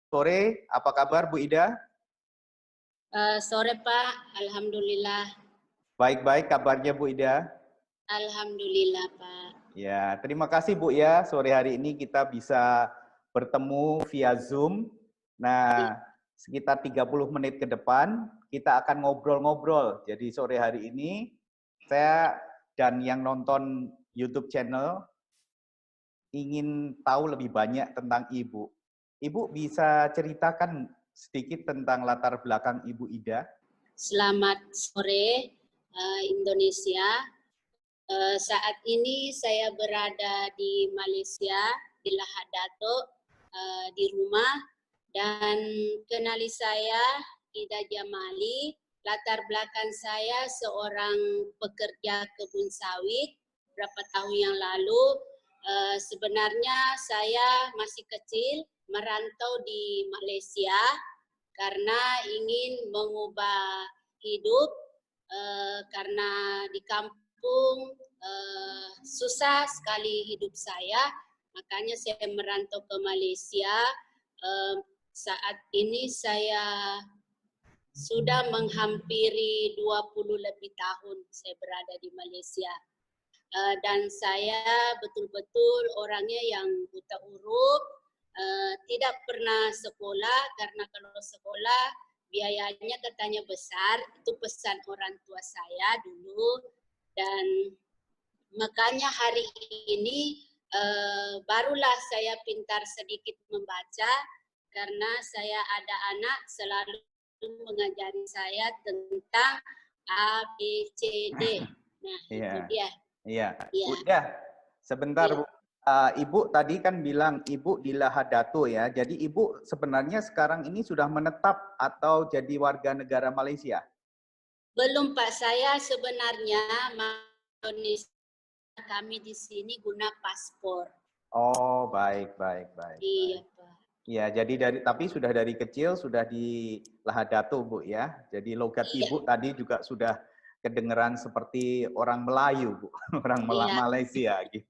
sore, apa kabar Bu Ida? Sore Pak, Alhamdulillah. Baik-baik kabarnya Bu Ida? Alhamdulillah Pak. Ya, terima kasih Bu ya, sore hari ini kita bisa bertemu via Zoom. Nah, sekitar 30 menit ke depan, kita akan ngobrol-ngobrol. Jadi sore hari ini, saya dan yang nonton YouTube channel ingin tahu lebih banyak tentang Ibu. Ibu bisa ceritakan sedikit tentang latar belakang Ibu Ida? Selamat sore Indonesia. Saat ini saya berada di Malaysia, di Lahad Datuk, di rumah. Dan kenali saya, Ida Jamali. Latar belakang saya seorang pekerja kebun sawit. Berapa tahun yang lalu, sebenarnya saya masih kecil, merantau di Malaysia karena ingin mengubah hidup, karena di kampung susah sekali hidup saya, makanya saya merantau ke Malaysia. Saat ini saya sudah menghampiri 20 lebih tahun saya berada di Malaysia. Dan saya betul-betul orangnya yang buta huruf, tidak pernah sekolah karena kalau sekolah biayanya katanya besar, itu pesan orang tua saya dulu. Dan makanya hari ini barulah saya pintar sedikit membaca karena saya ada anak selalu mengajari saya tentang A, B, C, D. Nah, itu dia. Iya. Udah, sebentar Bu. Ibu tadi kan bilang Ibu di Lahad Datuk ya. Jadi Ibu sebenarnya sekarang ini sudah menetap atau jadi warga negara Malaysia? Belum Pak, saya sebenarnya Indonesia, kami di sini guna paspor. Oh, baik. Iya Pak. Iya, jadi tapi sudah dari kecil sudah di Lahad Datuk Bu ya. Jadi logat Iya. Ibu tadi juga sudah kedengeran seperti orang Melayu Bu, orang Iya. Malaysia gitu.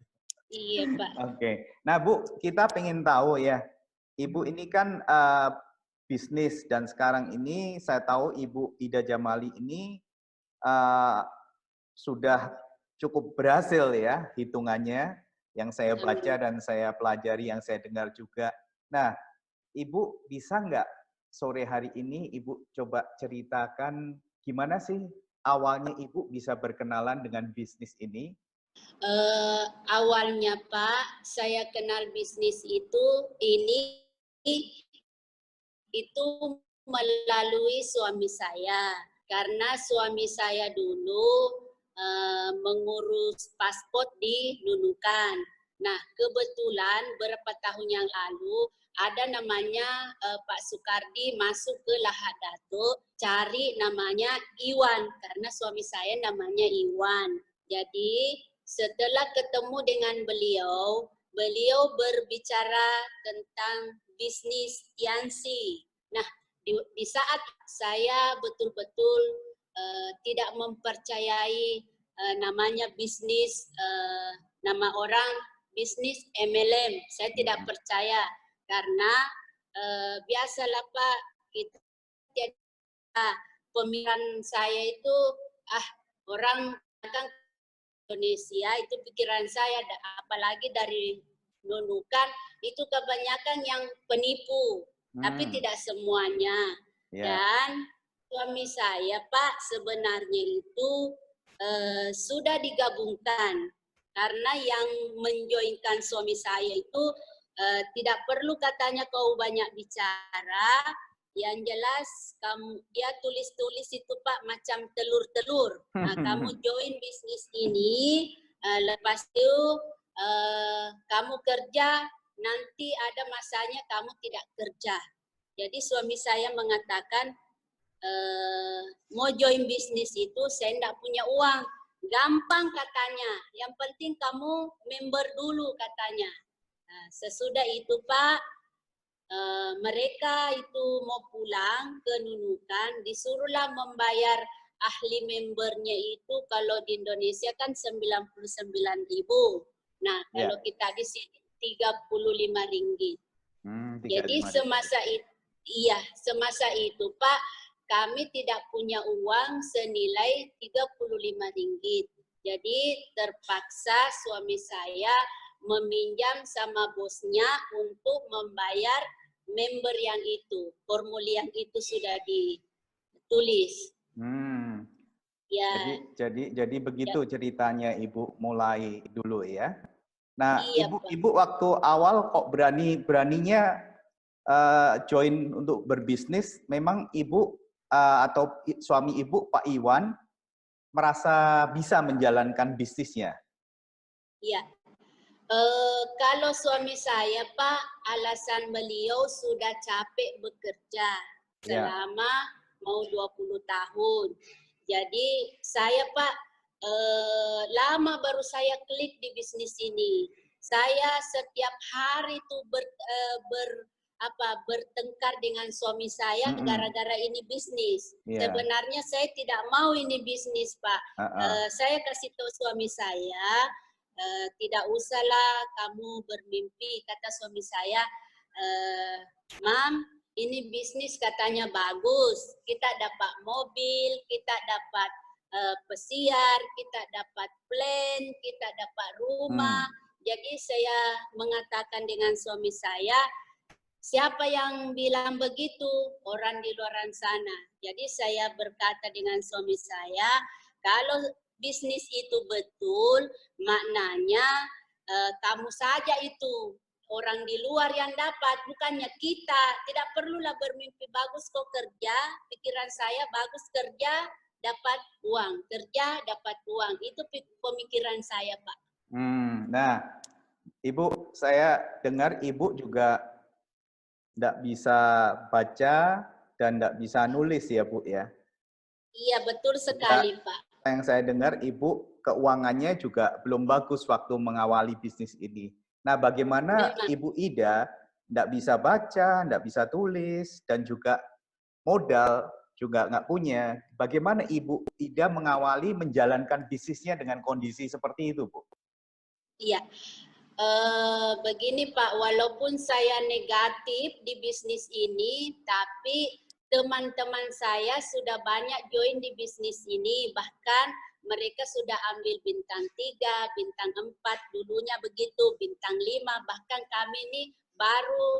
Iya Pak. Oke. Nah Bu, kita pengen tahu ya, Ibu ini kan bisnis dan sekarang ini saya tahu Ibu Ida Jamali ini sudah cukup berhasil ya hitungannya yang saya baca dan saya pelajari, yang saya dengar juga. Nah, Ibu bisa nggak sore hari ini Ibu coba ceritakan gimana sih awalnya Ibu bisa berkenalan dengan bisnis ini? Awalnya Pak, saya kenal bisnis itu melalui suami saya. Karena suami saya dulu mengurus paspor di Nunukan. Nah, kebetulan beberapa tahun yang lalu ada namanya Pak Soekardi masuk ke Lahad Datuk cari namanya Iwan karena suami saya namanya Iwan. Jadi setelah ketemu dengan beliau, beliau berbicara tentang bisnis Tiansi. Nah, di saat saya betul-betul tidak mempercayai namanya bisnis, nama orang bisnis MLM, saya tidak percaya karena biasalah Pak, kita pemikiran saya itu orang kan Indonesia itu pikiran saya, apalagi dari Nunukan itu kebanyakan yang penipu, tapi tidak semuanya. Dan suami saya Pak sebenarnya itu sudah digabungkan karena yang menjoinkan suami saya itu tidak perlu katanya kau banyak bicara, yang jelas kamu dia tulis-tulis itu Pak macam telur-telur. Nah, kamu join bisnis ini, lepas itu kamu kerja, nanti ada masanya kamu tidak kerja. Jadi suami saya mengatakan mau join bisnis itu saya tidak punya uang. Gampang katanya, yang penting kamu member dulu katanya. Nah, sesudah itu Pak, mereka itu mau pulang ke Nunukan, disuruhlah membayar ahli membernya itu kalau di Indonesia kan 99.000. Nah, kalau kita di sini 35 ringgit. Jadi semasa itu Iya, semasa itu Pak, kami tidak punya uang senilai 35 ringgit. Jadi terpaksa suami saya meminjam sama bosnya untuk membayar member yang itu. Formulir yang itu sudah ditulis. Jadi, Ya, jadi begitu ceritanya Ibu mulai dulu ya. Nah, iya Pak. Ibu waktu awal kok beraninya join untuk berbisnis, memang Ibu atau suami Ibu Pak Iwan merasa bisa menjalankan bisnisnya. Iya. Kalau suami saya Pak, alasan beliau sudah capek bekerja Ya. selama mau 20 tahun. Jadi saya Pak, lama baru saya klik di bisnis ini. Saya setiap hari itu bertengkar dengan suami saya gara-gara ini bisnis. Sebenarnya saya tidak mau ini bisnis Pak. Saya kasih tahu suami saya, tidak usahlah kamu bermimpi, kata suami saya. Mam, ini bisnis katanya bagus, kita dapat mobil, kita dapat pesiar, kita dapat plan, kita dapat rumah. Jadi saya mengatakan dengan suami saya, siapa yang bilang begitu? Orang di luar sana. Jadi saya berkata dengan suami saya, kalau bisnis itu betul, maknanya kamu saja itu orang di luar yang dapat, bukannya kita. Tidak perlulah bermimpi bagus kok kerja, pikiran saya bagus kerja, dapat uang, kerja dapat uang. Itu pemikiran saya Pak. Nah, Ibu, saya dengar Ibu juga tidak bisa baca dan tidak bisa nulis ya Bu ya? Iya betul sekali Pak. Yang saya dengar Ibu keuangannya juga belum bagus waktu mengawali bisnis ini. Nah, bagaimana Ibu Ida tidak bisa baca, tidak bisa tulis, dan juga modal juga nggak punya. Bagaimana Ibu Ida mengawali menjalankan bisnisnya dengan kondisi seperti itu, Bu? Iya, begini Pak, walaupun saya negatif di bisnis ini, tapi teman-teman saya sudah banyak join di bisnis ini, bahkan mereka sudah ambil bintang 3, bintang 4, dulunya begitu, bintang 5, bahkan kami ini baru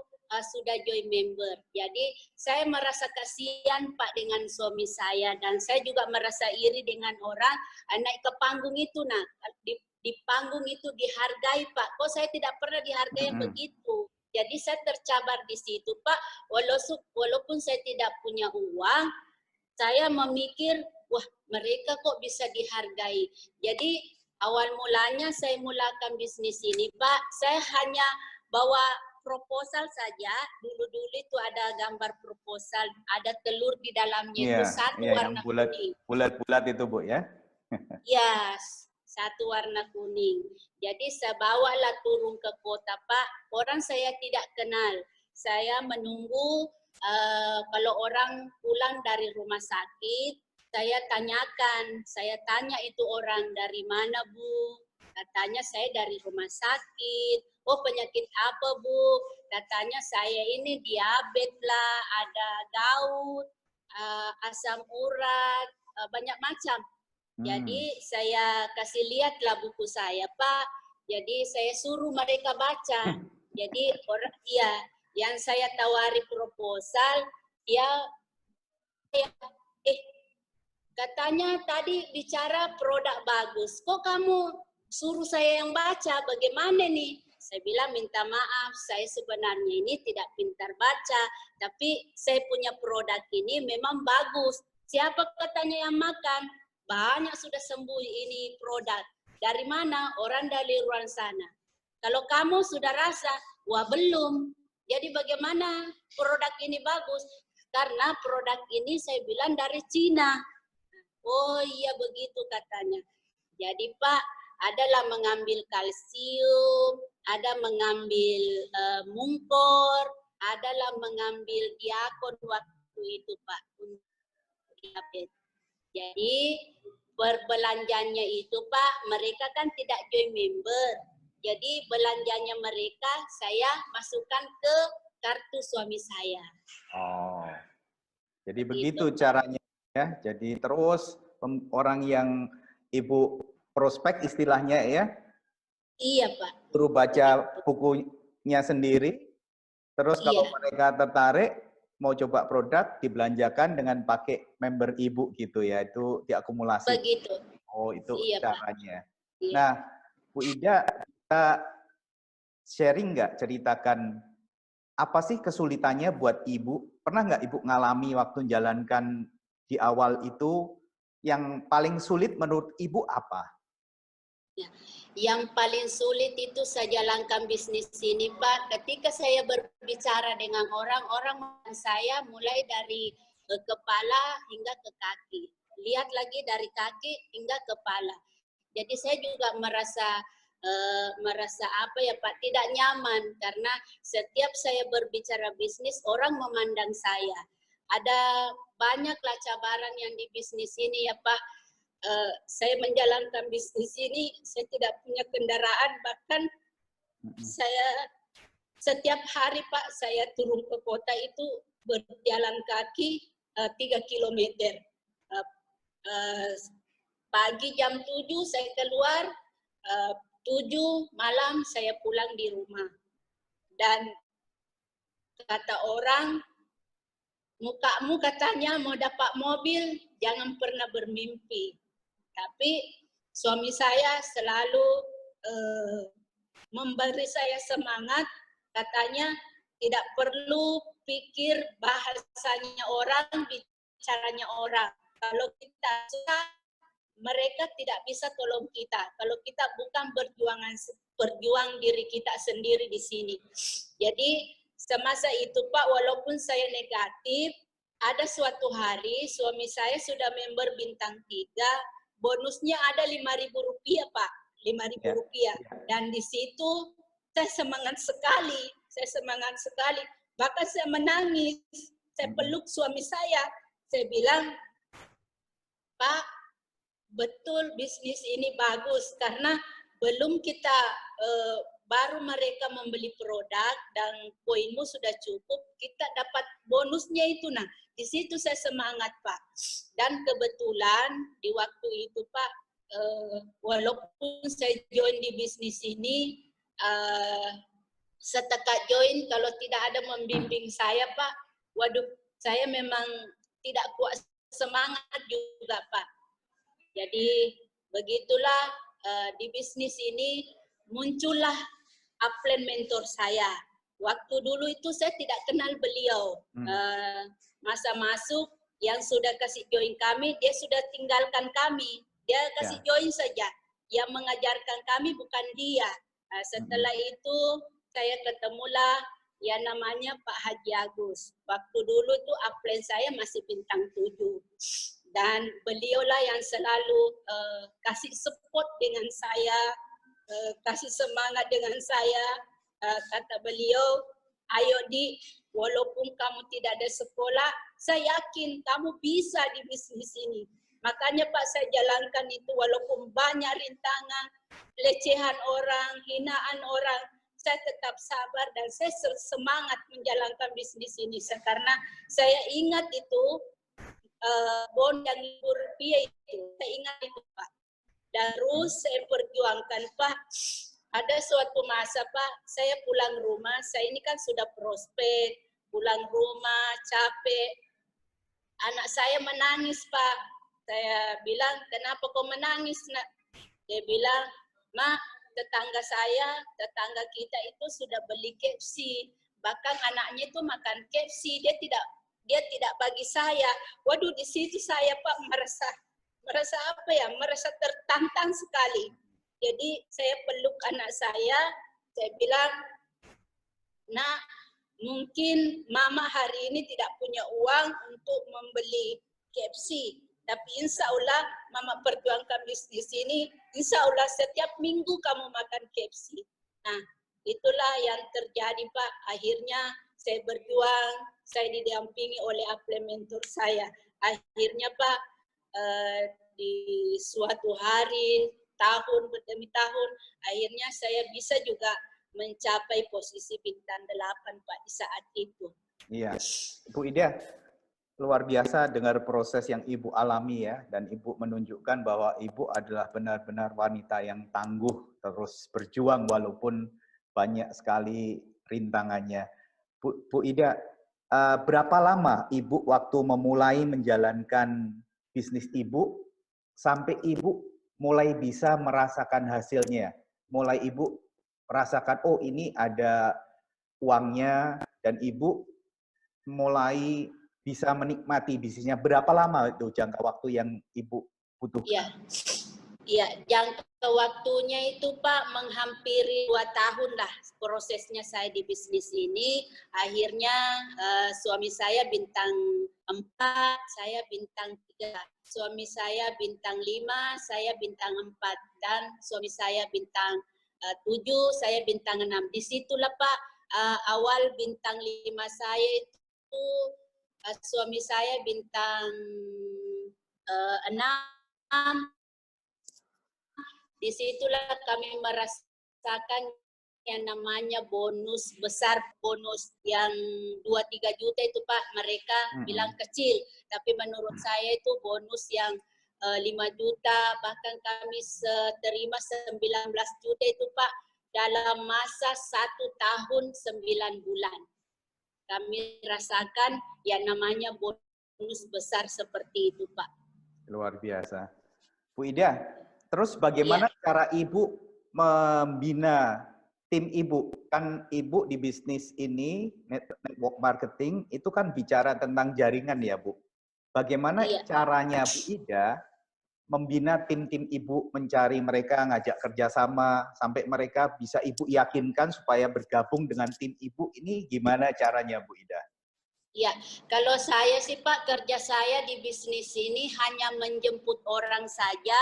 sudah join member. Jadi saya merasa kasihan Pak dengan suami saya, dan saya juga merasa iri dengan orang naik ke panggung itu. Nah, di panggung itu dihargai Pak, kok saya tidak pernah dihargai begitu. Jadi saya tercabar di situ Pak, walaupun saya tidak punya uang, saya memikir, wah mereka kok bisa dihargai. Jadi awal mulanya saya mulakan bisnis ini Pak, saya hanya bawa proposal saja. Dulu-dulu itu ada gambar proposal, ada telur di dalamnya itu satu warna kuning. Bulat-bulat itu Bu ya? Ya, satu warna kuning. Jadi saya bawalah turun ke kota Pak. Orang saya tidak kenal. Saya menunggu kalau orang pulang dari rumah sakit, saya tanyakan. Saya tanya itu orang dari mana Bu? Katanya saya dari rumah sakit. Oh penyakit apa Bu? Katanya saya ini diabetes lah, ada gout, asam urat, banyak macam. Jadi saya kasih lihatlah buku saya Pak. Jadi saya suruh mereka baca. Jadi orang ya yang saya tawari proposal, dia katanya tadi bicara produk bagus. Kok kamu suruh saya yang baca? Bagaimana nih? Saya bilang minta maaf, saya sebenarnya ini tidak pintar baca, tapi saya punya produk ini memang bagus. Siapa katanya yang makan? Banyak sudah sembuh ini produk. Dari mana? Orang dari luar sana. Kalau kamu sudah rasa, wah belum. Jadi bagaimana produk ini bagus? Karena produk ini saya bilang dari Cina. Oh iya begitu katanya. Jadi Pak, adalah mengambil kalsium, ada mengambil mungkor, adalah mengambil diakon waktu itu Pak. Jadi berbelanjanya itu Pak, mereka kan tidak join member. Jadi belanjanya mereka saya masukkan ke kartu suami saya. Oh, jadi Begitu, begitu caranya ya. Jadi terus orang yang Ibu prospek istilahnya ya, Iya, Pak. suruh baca Begitu. bukunya sendiri. Terus kalau Iya, mereka tertarik mau coba produk dibelanjakan dengan pakai member Ibu gitu ya, itu diakumulasi. begitu. Oh, itu Iya, Pak. caranya. Iya. Nah, Bu Ida, kita sharing nggak, ceritakan apa sih kesulitannya buat Ibu? Pernah nggak Ibu ngalami waktu menjalankan di awal itu, yang paling sulit menurut Ibu apa? Ya. Yang paling sulit itu saya jalankan bisnis ini, Pak. Ketika saya berbicara dengan orang saya mulai dari kepala hingga ke kaki. Lihat lagi dari kaki hingga kepala. Jadi saya juga merasa apa ya, Pak, tidak nyaman karena setiap saya berbicara bisnis orang memandang saya. Ada banyaklah cabaran yang di bisnis ini ya, Pak. Saya menjalankan bisnis ini, saya tidak punya kendaraan, bahkan saya setiap hari Pak, saya turun ke kota itu berjalan kaki 3 kilometer. Pagi jam 7 saya keluar, 7 malam saya pulang di rumah. Dan kata orang, mukamu katanya mau dapat mobil, jangan pernah bermimpi. Tapi suami saya selalu memberi saya semangat, katanya tidak perlu pikir bahasanya orang, bicaranya orang. Kalau kita suka, mereka tidak bisa tolong kita. Kalau kita bukan berjuang diri kita sendiri di sini. Jadi semasa itu Pak, walaupun saya negatif, ada suatu hari suami saya sudah member bintang 3, bonusnya ada Rp5.000 Pak, Rp5.000. Dan di situ saya semangat sekali, bahkan saya menangis, saya peluk suami saya bilang, Pak, betul bisnis ini bagus karena belum kita baru mereka membeli produk dan poinmu sudah cukup, kita dapat bonusnya itu. Nah, di situ saya semangat Pak. Dan kebetulan di waktu itu Pak, walaupun saya join di bisnis ini, setelah join kalau tidak ada membimbing saya Pak, waduh saya memang tidak kuat semangat juga Pak. Jadi begitulah di bisnis ini muncullah upline mentor saya. Waktu dulu itu saya tidak kenal beliau. Masa masuk yang sudah kasih join kami, dia sudah tinggalkan kami. Dia kasih join saja. Yang mengajarkan kami bukan dia. Setelah itu saya ketemulah yang namanya Pak Haji Agus. Waktu dulu tuh upline saya masih bintang 7. Dan beliaulah yang selalu kasih support dengan saya, kasih semangat dengan saya. Kata beliau, ayo Di, walaupun kamu tidak ada sekolah, saya yakin kamu bisa di bisnis ini. Makanya Pak saya jalankan itu walaupun banyak rintangan, pelecehan orang, hinaan orang, saya tetap sabar dan saya semangat menjalankan bisnis ini. Karena saya ingat itu, bon yang Rp1.000 itu, saya ingat itu Pak. Dan terus saya perjuangkan Pak. Ada suatu masa Pak, saya pulang rumah, saya ini kan sudah prospek, pulang rumah, capek. Anak saya menangis Pak. Saya bilang, kenapa kau menangis nak? Dia bilang, Mak, tetangga kita itu sudah beli KFC. Bahkan anaknya itu makan KFC, dia tidak bagi saya. Waduh, di situ saya Pak merasa apa ya? Merasa tertantang sekali. Jadi saya peluk anak saya bilang, Nak, mungkin Mama hari ini tidak punya uang untuk membeli KFC. Tapi insya Allah Mama perjuangkan bisnis ini, insya Allah setiap minggu kamu makan KFC. Nah, itulah yang terjadi Pak. Akhirnya saya berjuang, saya didampingi oleh upline mentor saya. Akhirnya Pak, di suatu hari, tahun demi tahun, akhirnya saya bisa juga mencapai posisi bintang 8 Pak di saat itu. Iya, Bu Ida, luar biasa dengar proses yang Ibu alami ya, dan Ibu menunjukkan bahwa Ibu adalah benar-benar wanita yang tangguh, terus berjuang walaupun banyak sekali rintangannya. Bu Ida, berapa lama Ibu waktu memulai menjalankan bisnis Ibu sampai Ibu mulai bisa merasakan hasilnya? Mulai Ibu merasakan, oh ini ada uangnya, dan Ibu mulai bisa menikmati bisnisnya. Berapa lama itu jangka waktu yang Ibu butuhkan? Iya, iya, jangka waktunya itu Pak menghampiri 2 tahun lah prosesnya saya di bisnis ini. Akhirnya suami saya bintang 4, saya bintang 3. Suami saya bintang 5, saya bintang 4. Dan suami saya bintang 7, saya bintang 6. Disitulah Pak awal bintang 5 saya itu suami saya bintang 6. Disitulah kami merasakan yang namanya bonus besar, bonus yang 2-3 juta itu Pak, mereka bilang kecil, tapi menurut saya itu bonus yang 5 juta, bahkan kami terima 19 juta itu Pak, dalam masa 1 tahun 9 bulan. Kami rasakan yang namanya bonus besar seperti itu Pak. Luar biasa. Bu Ida, terus bagaimana cara Ibu membina tim Ibu? Kan Ibu di bisnis ini, network marketing, itu kan bicara tentang jaringan ya Bu. Bagaimana caranya Bu Ida membina tim-tim Ibu, mencari mereka, ngajak kerjasama, sampai mereka bisa Ibu yakinkan supaya bergabung dengan tim Ibu, ini gimana caranya Bu Ida? Ya, kalau saya sih Pak, kerja saya di bisnis ini hanya menjemput orang saja,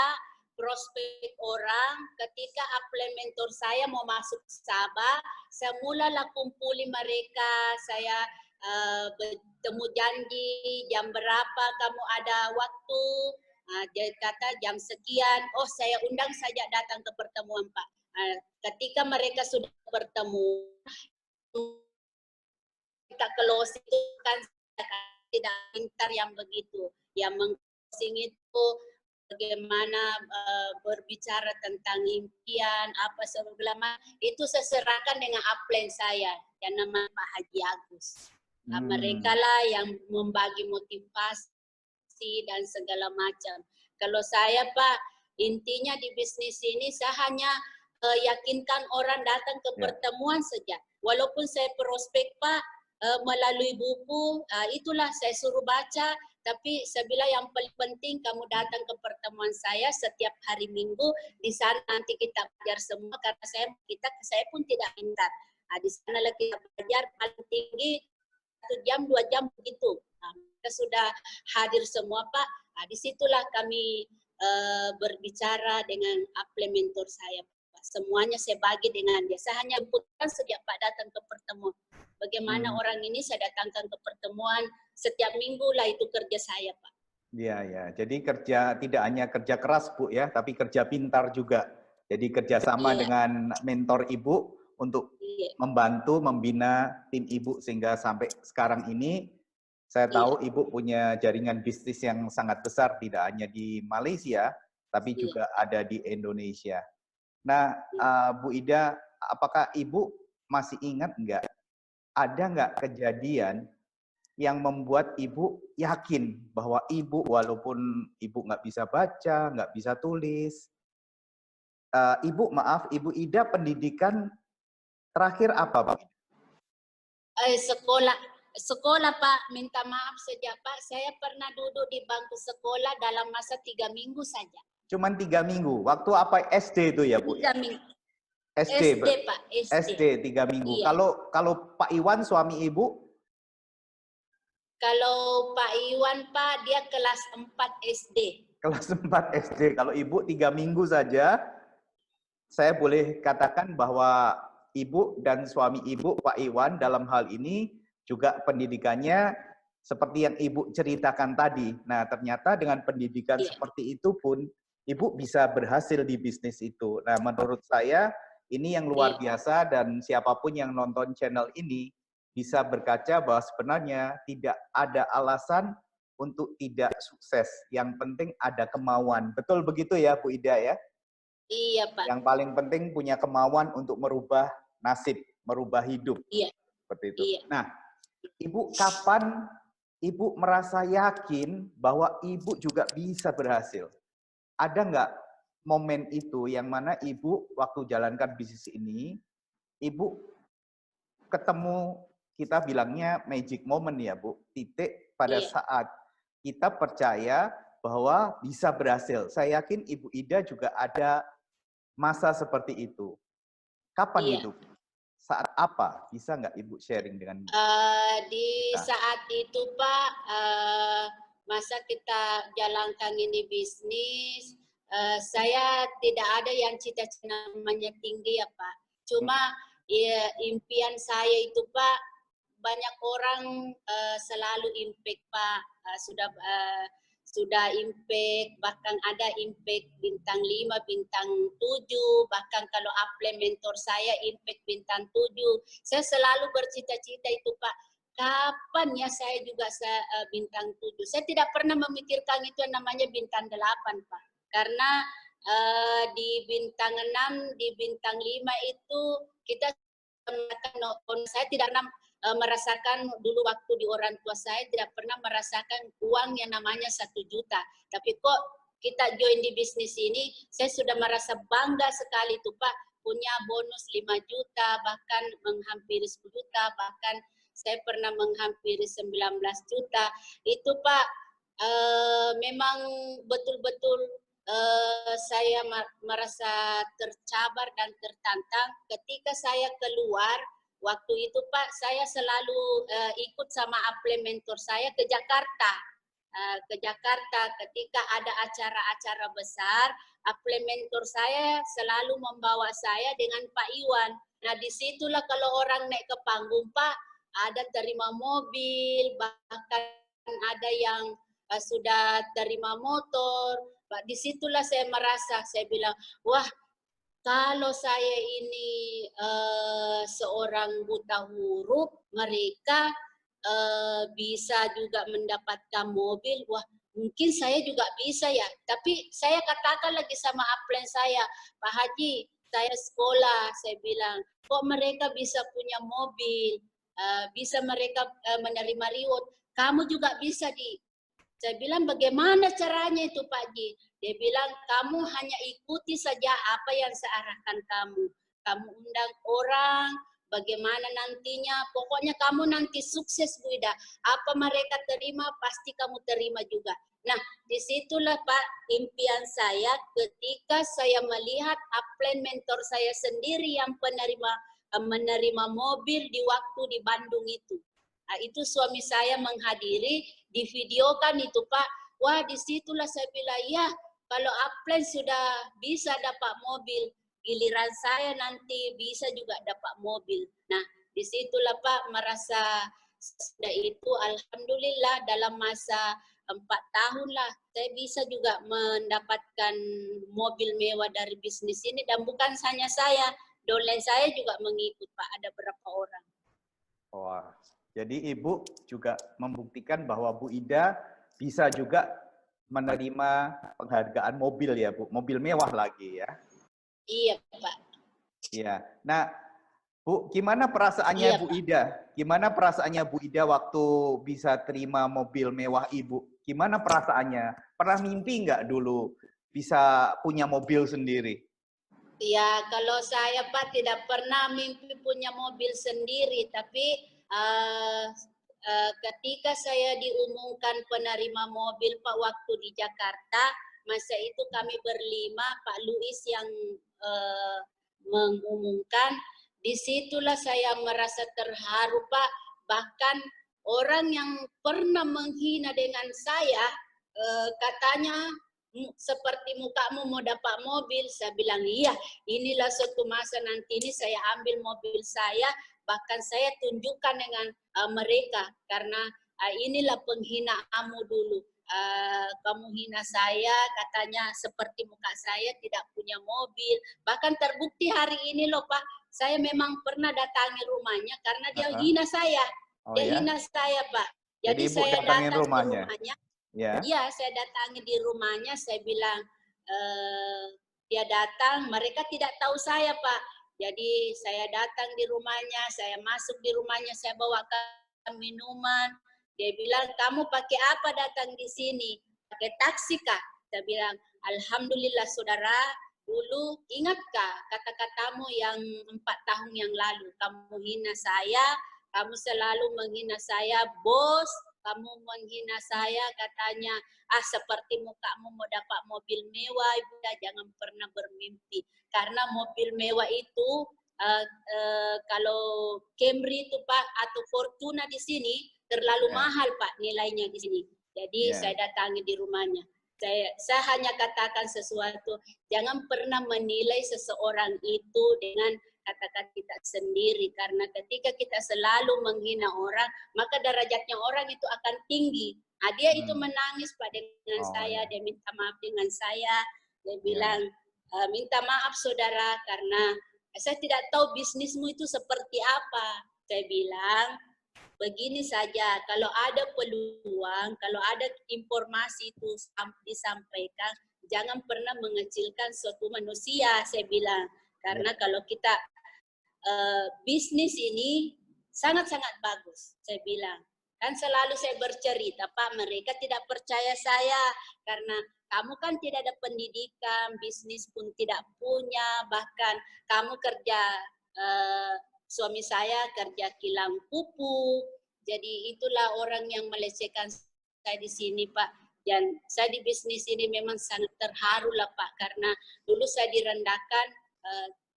prospek orang. Ketika implementer saya mau masuk Sabah, saya mulalah kumpuli mereka, saya bertemu janji, jam berapa kamu ada waktu, dia kata jam sekian, oh saya undang saja datang ke pertemuan Pak. Ketika mereka sudah bertemu, kita closing itu kan tidak pintar yang begitu. Yang meng-closing itu bagaimana berbicara tentang impian, apa segala itu saya serahkan dengan upline saya yang namanya Pak Haji Agus. Nah, mereka lah yang membagi motivasi dan segala macam. Kalau saya Pak, intinya di bisnis ini saya hanya yakinkan orang datang ke pertemuan saja. Walaupun saya prospek Pak, melalui buku, itulah saya suruh baca, tapi saya bilang yang paling penting kamu datang ke pertemuan saya setiap hari Minggu, di sana nanti kita belajar semua, karena saya pun tidak pintar. Di sana kita belajar paling tinggi 1 jam, 2 jam begitu. Kita sudah hadir semua Pak, disitulah kami berbicara dengan implementer saya. Semuanya saya bagi dengan dia. Saya hanya putuskan sejak Pak datang ke pertemuan. Bagaimana orang ini saya datangkan ke pertemuan setiap minggu lah, itu kerja saya Pak. Iya, ya. Jadi kerja tidak hanya kerja keras Bu ya, tapi kerja pintar juga. Jadi kerjasama dengan mentor Ibu untuk membantu membina tim Ibu sehingga sampai sekarang ini saya tahu Ibu punya jaringan bisnis yang sangat besar, tidak hanya di Malaysia, tapi juga ada di Indonesia. Nah, Bu Ida, apakah Ibu masih ingat nggak, ada nggak kejadian yang membuat Ibu yakin bahwa Ibu, walaupun Ibu nggak bisa baca, nggak bisa tulis, Ibu Ida pendidikan terakhir apa Pak? Sekolah Pak, minta maaf saja Pak, saya pernah duduk di bangku sekolah dalam masa 3 minggu saja. Cuman 3 minggu. Waktu apa SD itu ya Bu? 3 minggu. SD Pak, SD 3 minggu. Iya. Kalau Pak Iwan suami Ibu? Kalau Pak Iwan Pak, dia kelas 4 SD. Kelas 4 SD. Kalau Ibu 3 minggu saja, saya boleh katakan bahwa Ibu dan suami Ibu, Pak Iwan, dalam hal ini juga pendidikannya seperti yang Ibu ceritakan tadi. Nah, ternyata dengan pendidikan seperti itu pun, Ibu bisa berhasil di bisnis itu. Nah, menurut saya, Ini yang luar biasa dan siapapun yang nonton channel ini bisa berkaca bahwa sebenarnya tidak ada alasan untuk tidak sukses. Yang penting ada kemauan. Betul begitu ya Bu Ida ya? Iya, Pak. Yang paling penting punya kemauan untuk merubah nasib, merubah hidup. Iya. Seperti itu. Iya. Nah, Ibu kapan Ibu merasa yakin bahwa Ibu juga bisa berhasil? Ada nggak momen itu yang mana Ibu waktu jalankan bisnis ini, Ibu ketemu, kita bilangnya magic moment ya Bu, titik pada saat kita percaya bahwa bisa berhasil. Saya yakin Ibu Ida juga ada masa seperti itu. Kapan itu? Saat apa? Bisa nggak Ibu sharing dengan Di kita? saat itu Pak, masa kita jalankan ini bisnis, saya tidak ada yang cita-cita namanya tinggi ya Pak. Cuma ya, impian saya itu Pak, banyak orang selalu impact Pak, sudah impact, bahkan ada impact bintang 5, bintang 7, bahkan kalau apply mentor saya impact bintang 7. Saya selalu bercita-cita itu Pak, kapan ya saya juga bintang 7. Saya tidak pernah memikirkan itu yang namanya bintang 8 Pak. Karena di bintang 6, di bintang 5 itu kita saya tidak pernah merasakan dulu waktu di orang tua saya tidak pernah merasakan uang yang namanya 1 juta. Tapi kok kita join di bisnis ini, saya sudah merasa bangga sekali tuh Pak, punya bonus 5 juta, bahkan menghampiri 10 juta, bahkan saya pernah menghampiri 19 juta. Itu Pak, memang betul-betul saya merasa tercabar dan tertantang ketika saya keluar. Waktu itu Pak, saya selalu ikut sama apply mentor saya ke Jakarta. Ketika ada acara-acara besar, apply mentor saya selalu membawa saya dengan Pak Iwan. Nah disitulah kalau orang naik ke panggung Pak, ada terima mobil, bahkan ada yang sudah terima motor. Pak, disitulah saya merasa, saya bilang, wah kalau saya ini seorang buta huruf, mereka bisa juga mendapatkan mobil, wah mungkin saya juga bisa ya. Tapi saya katakan lagi sama upline saya, Pak Haji, saya sekolah, saya bilang, kok mereka bisa punya mobil, bisa mereka menerima reward, kamu juga bisa di. Saya bilang bagaimana caranya itu Pak Haji? Dia bilang kamu hanya ikuti saja apa yang saya arahkan kamu. Kamu undang orang, bagaimana nantinya, pokoknya kamu nanti sukses Bu Ida. Apa mereka terima, pasti kamu terima juga. Nah, disitulah Pak impian saya ketika saya melihat upline mentor saya sendiri yang menerima mobil di waktu di Bandung itu. Nah, itu suami saya menghadiri, divideokan itu Pak. Wah, disitulah saya bilang, ya kalau upline sudah bisa dapat mobil, giliran saya nanti bisa juga dapat mobil. Nah, disitulah Pak merasa sudah itu alhamdulillah dalam masa 4 tahun lah saya bisa juga mendapatkan mobil mewah dari bisnis ini, dan bukan hanya saya, downline saya juga mengikut Pak, ada berapa orang. Wah, jadi Ibu juga membuktikan bahwa Bu Ida bisa juga menerima penghargaan mobil ya Bu, mobil mewah lagi ya. Iya Pak. Iya. Nah, Bu, gimana perasaannya Bu Ida? Gimana perasaannya Bu Ida waktu bisa terima mobil mewah Ibu? Gimana perasaannya? Pernah mimpi nggak dulu bisa punya mobil sendiri? Ya, kalau saya Pak tidak pernah mimpi punya mobil sendiri, tapi ketika saya diumumkan penerima mobil Pak waktu di Jakarta, masa itu kami berlima, Pak Luis yang mengumumkan, disitulah saya merasa terharu Pak, bahkan orang yang pernah menghina dengan saya, katanya seperti mukamu mau dapat mobil, saya bilang iya, inilah suatu masa nanti ini saya ambil mobil saya, bahkan saya tunjukkan dengan mereka, karena inilah penghinaanmu dulu. kamu hina saya, katanya seperti muka saya tidak punya mobil. Bahkan terbukti hari ini loh Pak, saya memang pernah datangi rumahnya karena dia hina saya. Oh Dia ya? hina saya Pak. Jadi Jadi Ibu saya datangin datang di rumahnya? rumahnya. Ya. Iya, saya datangi di rumahnya, saya bilang, dia datang, mereka tidak tahu saya Pak. Jadi saya datang di rumahnya, saya masuk di rumahnya, saya bawakan minuman. Dia bilang, kamu pakai apa datang di sini? Pakai taksi kah? Saya bilang, alhamdulillah saudara, dulu ingatkah kata-katamu yang 4 tahun yang lalu? Kamu hina saya, kamu selalu menghina saya, bos, kamu menghina saya, katanya, seperti mukamu mau dapat mobil mewah, ibu jangan pernah bermimpi. Karena mobil mewah itu, kalau Camry itu Pak, atau Fortuna di sini, terlalu mahal Pak nilainya di sini. Jadi saya datangi di rumahnya. Saya hanya katakan sesuatu, jangan pernah menilai seseorang itu dengan kata-kata kita sendiri, karena ketika kita selalu menghina orang, maka derajatnya orang itu akan tinggi. Dia itu menangis Pak dengan saya, dia minta maaf dengan saya, dia bilang, minta maaf saudara karena saya tidak tahu bisnismu itu seperti apa. Saya bilang, begini saja, kalau ada peluang, kalau ada informasi itu disampaikan, jangan pernah mengecilkan suatu manusia, saya bilang. Karena kalau kita bisnis ini sangat-sangat bagus, saya bilang. Kan selalu saya bercerita, Pak, mereka tidak percaya saya karena kamu kan tidak ada pendidikan, bisnis pun tidak punya, bahkan kamu kerja, suami saya kerja kilang pupuk, jadi itulah orang yang melecehkan saya di sini, Pak. Dan saya di bisnis ini memang sangat terharu lah Pak, karena dulu saya direndahkan.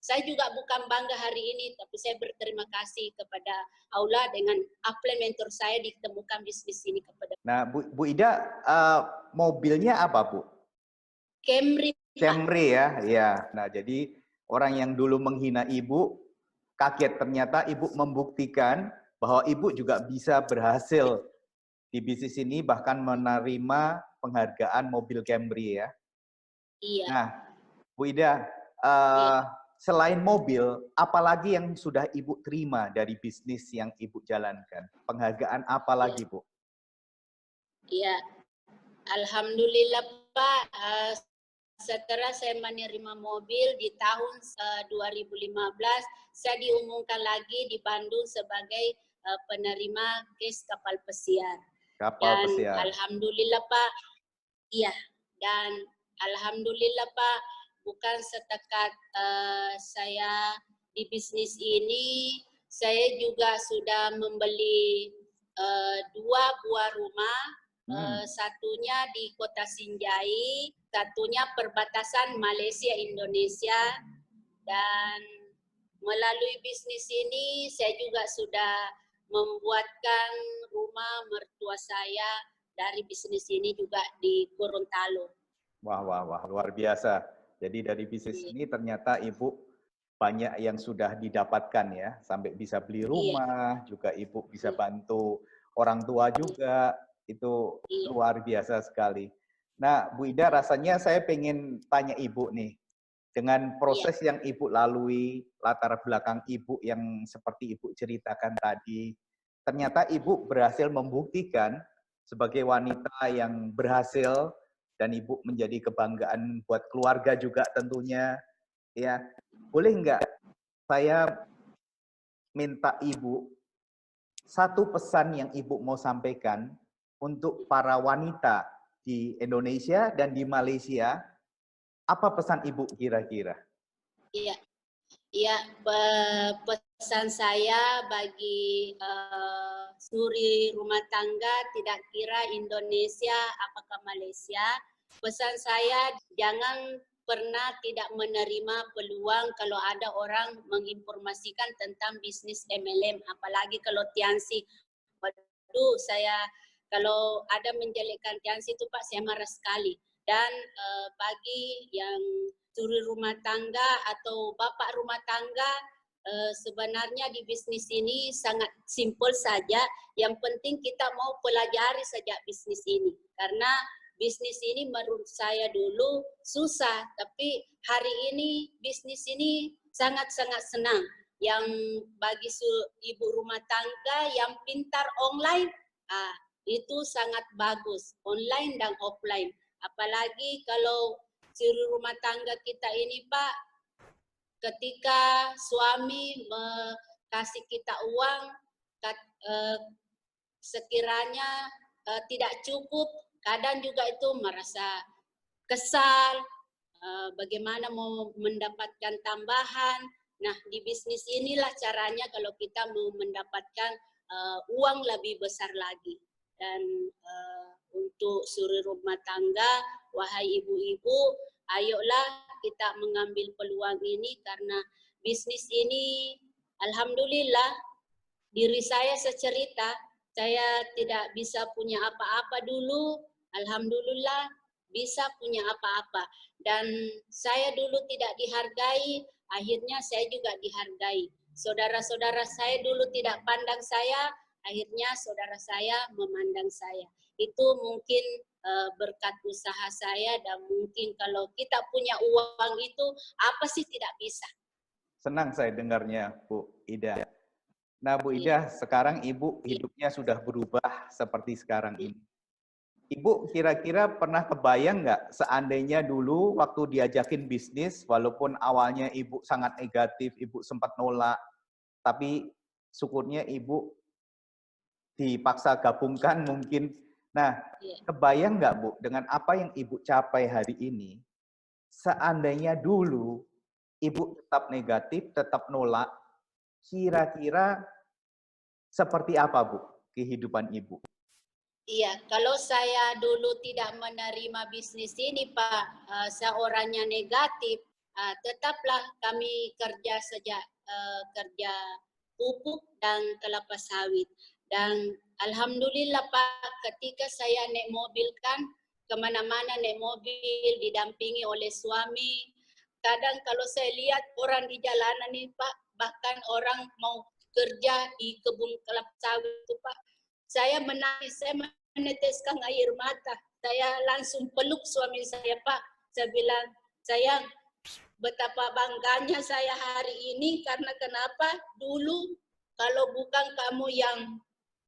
Saya juga bukan bangga hari ini, tapi saya berterima kasih kepada Allah dengan upline mentor saya ditemukan bisnis ini kepada. Nah, Bu Ida, mobilnya apa Bu? Camry. Camry ya, ya. Nah, jadi orang yang dulu menghina Ibu, kaget ternyata Ibu membuktikan bahwa Ibu juga bisa berhasil di bisnis ini, bahkan menerima penghargaan mobil Camry ya. Iya. Nah, Bu Ida, selain mobil, apalagi yang sudah Ibu terima dari bisnis yang Ibu jalankan? Penghargaan apa lagi, Bu? Iya, alhamdulillah Pak. Setelah saya menerima mobil di tahun 2015, saya diumumkan lagi di Bandung sebagai penerima kes kapal pesiar. Kapal Dan pesiar. alhamdulillah Pak, iya. Dan alhamdulillah Pak, bukan setakat saya di bisnis ini, saya juga sudah membeli 2 buah rumah. Satunya di Kota Sinjai, satunya perbatasan Malaysia Indonesia, dan melalui bisnis ini saya juga sudah membuatkan rumah mertua saya dari bisnis ini juga di Gorontalo. Wah, luar biasa. Jadi dari bisnis ini ternyata Ibu banyak yang sudah didapatkan ya, sampai bisa beli rumah, juga Ibu bisa bantu orang tua juga, itu luar biasa sekali. Nah, Bu Ida, rasanya saya pengen tanya Ibu nih, dengan proses yang Ibu lalui, latar belakang Ibu yang seperti Ibu ceritakan tadi, ternyata Ibu berhasil membuktikan sebagai wanita yang berhasil, dan Ibu menjadi kebanggaan buat keluarga juga tentunya. Ya, boleh nggak saya minta Ibu satu pesan yang Ibu mau sampaikan untuk para wanita di Indonesia dan di Malaysia? Apa pesan Ibu kira-kira? Iya, pesan saya bagi suri rumah tangga, tidak kira Indonesia apakah Malaysia, pesan saya jangan pernah tidak menerima peluang kalau ada orang menginformasikan tentang bisnis MLM, apalagi kalau Tiansi. Waduh, saya kalau ada menjelekkan Tiansi itu Pak, saya marah sekali. Dan bagi yang suri rumah tangga atau bapak rumah tangga, sebenarnya di bisnis ini sangat simpel saja. Yang penting kita mau pelajari saja bisnis ini. Karena bisnis ini menurut saya dulu susah, tapi hari ini bisnis ini sangat-sangat senang. Yang bagi ibu rumah tangga yang pintar online, itu sangat bagus, online dan offline. Apalagi kalau suri rumah tangga kita ini, Pak, ketika suami kasih kita uang, sekiranya tidak cukup, kadang juga itu merasa kesal, bagaimana mau mendapatkan tambahan. Nah, di bisnis inilah caranya kalau kita mau mendapatkan uang lebih besar lagi. Dan untuk suri rumah tangga, wahai ibu-ibu, ayolah kita mengambil peluang ini karena bisnis ini, alhamdulillah, diri saya secerita, saya tidak bisa punya apa-apa dulu, alhamdulillah bisa punya apa-apa. Dan saya dulu tidak dihargai, akhirnya saya juga dihargai. Saudara-saudara saya dulu tidak pandang saya, akhirnya saudara saya memandang saya. Itu mungkin berkat usaha saya, dan mungkin kalau kita punya uang itu, apa sih tidak bisa. Senang saya dengarnya, Bu Ida. Nah, Bu Ida, sekarang Ibu hidupnya sudah berubah seperti sekarang ini. Ibu kira-kira pernah kebayang nggak seandainya dulu waktu diajakin bisnis, walaupun awalnya Ibu sangat negatif, Ibu sempat nolak, tapi syukurnya Ibu dipaksa gabungkan mungkin. Nah, kebayang nggak Bu, dengan apa yang Ibu capai hari ini, seandainya dulu Ibu tetap negatif, tetap nolak, kira-kira seperti apa Bu kehidupan Ibu? Iya, kalau saya dulu tidak menerima bisnis ini, Pak, seorangnya negatif, tetaplah kami kerja sejak kerja pupuk dan kelapa sawit. Dan alhamdulillah, Pak, ketika saya naik mobil kan, kemana-mana naik mobil, didampingi oleh suami. Kadang kalau saya lihat orang di jalanan nih, Pak, bahkan orang mau kerja di kebun kelapa sawit itu, Pak, saya menangis, saya meneteskan air mata. Saya langsung peluk suami saya, Pak. Saya bilang, sayang, betapa bangganya saya hari ini, karena kenapa? Dulu kalau bukan kamu yang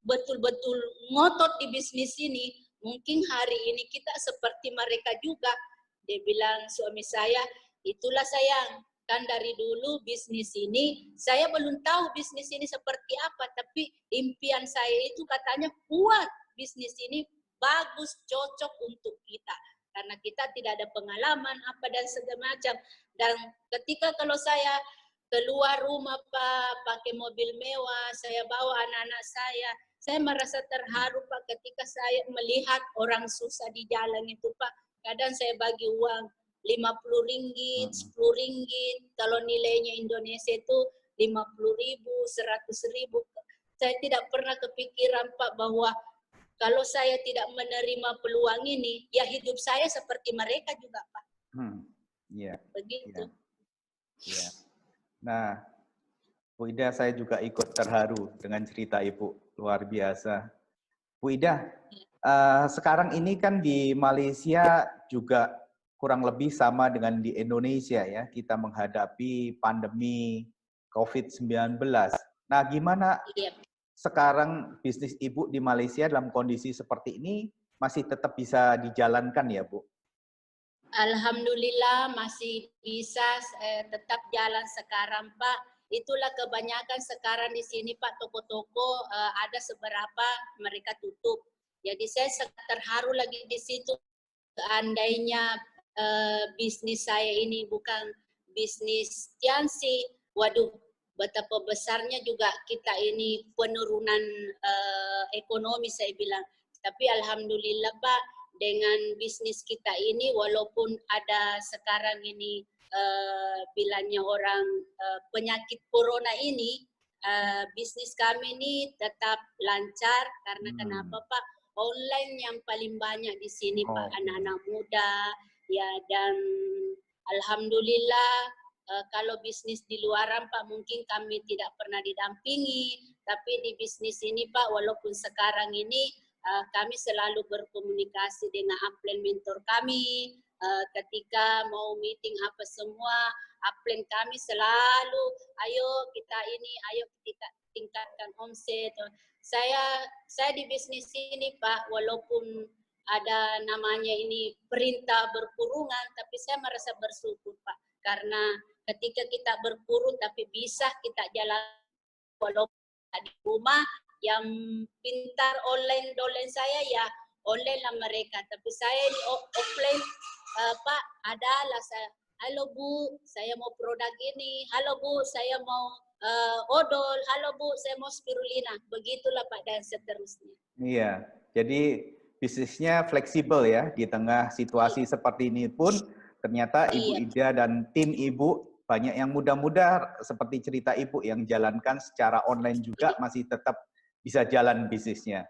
betul-betul ngotot di bisnis ini, mungkin hari ini kita seperti mereka juga. Dia bilang suami saya, itulah sayang, kan dari dulu bisnis ini, saya belum tahu bisnis ini seperti apa, tapi impian saya itu katanya kuat, bisnis ini bagus, cocok untuk kita. Karena kita tidak ada pengalaman apa dan segala macam. Dan ketika kalau saya keluar rumah, Pak, pakai mobil mewah, saya bawa anak-anak saya merasa terharu, Pak, ketika saya melihat orang susah di jalan itu, Pak. Kadang saya bagi uang 50 ringgit, 10 ringgit, kalau nilainya Indonesia itu 50.000, 100.000. Saya tidak pernah kepikiran, Pak, bahwa kalau saya tidak menerima peluang ini, ya hidup saya seperti mereka juga, Pak. Iya. Begitu. Iya. Nah, Bu Ida, saya juga ikut terharu dengan cerita Ibu, luar biasa. Bu Ida, sekarang ini kan di Malaysia juga kurang lebih sama dengan di Indonesia ya, kita menghadapi pandemi COVID-19. Nah, gimana sekarang bisnis Ibu di Malaysia dalam kondisi seperti ini masih tetap bisa dijalankan ya, Bu? Alhamdulillah masih bisa tetap jalan sekarang, Pak. Itulah kebanyakan sekarang di sini, Pak, toko-toko ada seberapa mereka tutup. Jadi saya sangat terharu lagi di situ. Seandainya bisnis saya ini bukan bisnis Tiansi, waduh, betapa besarnya juga kita ini penurunan ekonomi, saya bilang. Tapi alhamdulillah, Pak, dengan bisnis kita ini, walaupun ada sekarang ini bilangnya orang penyakit corona ini, bisnis kami ini tetap lancar. Karena kenapa, Pak? Online yang paling banyak di sini, Pak, anak-anak muda, ya, dan alhamdulillah kalau bisnis di luaran Pak mungkin kami tidak pernah didampingi, tapi di bisnis ini Pak walaupun sekarang ini kami selalu berkomunikasi dengan upline mentor kami, ketika mau meeting apa semua, upline kami selalu, ayo kita ini, ayo kita tingkatkan omset. Saya di bisnis ini Pak, walaupun ada namanya ini perintah berkurungan, tapi saya merasa bersyukur Pak, karena ketika kita berkurung tapi bisa kita jalan walaupun di rumah, yang pintar online saya ya online lah mereka, tapi saya ini offline Pak adalah saya, halo Bu, saya mau produk ini, halo Bu, saya mau odol, halo Bu, saya mau spirulina, begitulah Pak dan seterusnya. Iya, jadi bisnisnya fleksibel ya, di tengah situasi seperti ini pun ternyata Ibu Ida dan tim Ibu banyak yang muda-muda seperti cerita Ibu yang jalankan secara online juga masih tetap bisa jalan bisnisnya.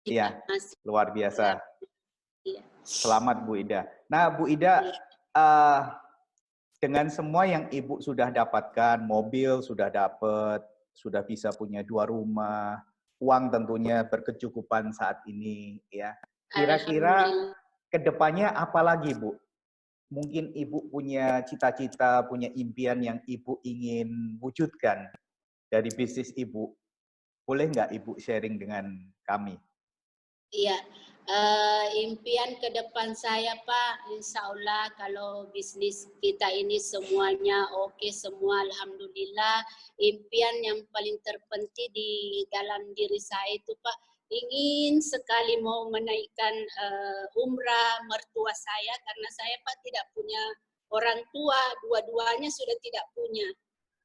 Iya, luar biasa. Selamat Bu Ida. Nah Bu Ida, dengan semua yang Ibu sudah dapatkan, mobil sudah dapat, sudah bisa punya 2 rumah, uang tentunya berkecukupan saat ini, ya. Kira-kira kedepannya apa lagi, Bu? Mungkin Ibu punya cita-cita, punya impian yang Ibu ingin wujudkan dari bisnis Ibu. Boleh nggak Ibu sharing dengan kami? Iya, impian ke depan saya Pak, insya Allah kalau bisnis kita ini semuanya oke semua, alhamdulillah. Impian yang paling terpenting di dalam diri saya itu Pak, ingin sekali mau menaikkan umrah mertua saya, karena saya Pak tidak punya orang tua, dua-duanya sudah tidak punya.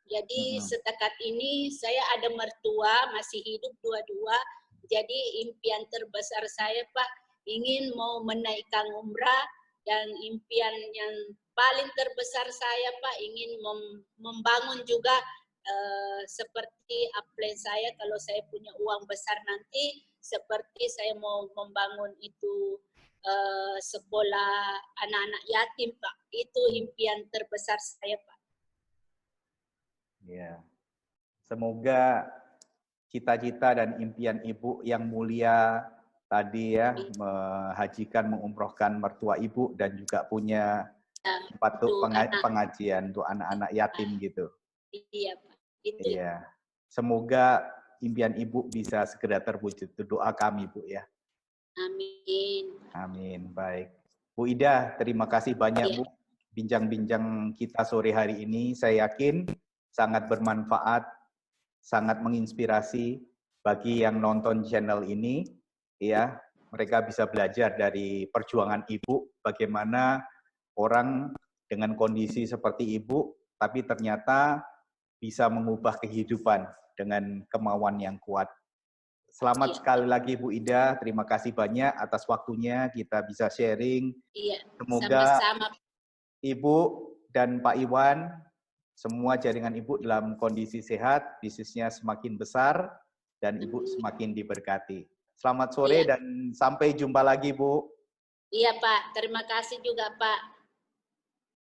Jadi setakat ini saya ada mertua, masih hidup dua-dua. Jadi impian terbesar saya Pak, ingin mau menaikkan umrah, dan impian yang paling terbesar saya Pak, ingin membangun juga seperti upline saya, kalau saya punya uang besar nanti, seperti saya mau membangun itu sekolah anak-anak yatim Pak. Itu impian terbesar saya Pak. Ya, semoga cita-cita dan impian Ibu yang mulia tadi ya, menghajikan, mengumrohkan mertua Ibu dan juga punya tempat pengajian untuk anak-anak yatim gitu. Iya Pak. Itu. Iya. Semoga impian Ibu bisa segera terwujud. Itu doa kami Bu ya. Amin. Amin. Baik. Bu Ida, terima kasih banyak Bu. Bincang-bincang kita sore hari ini saya yakin sangat bermanfaat, sangat menginspirasi bagi yang nonton channel ini, ya. Mereka bisa belajar dari perjuangan Ibu, bagaimana orang dengan kondisi seperti Ibu, tapi ternyata bisa mengubah kehidupan dengan kemauan yang kuat. Selamat sekali lagi Bu Ida, terima kasih banyak atas waktunya, kita bisa sharing. Semoga sama-sama Ibu dan Pak Iwan, semua jaringan Ibu dalam kondisi sehat, bisnisnya semakin besar, dan Ibu semakin diberkati. Selamat sore dan sampai jumpa lagi, Bu. Iya, Pak. Terima kasih juga, Pak.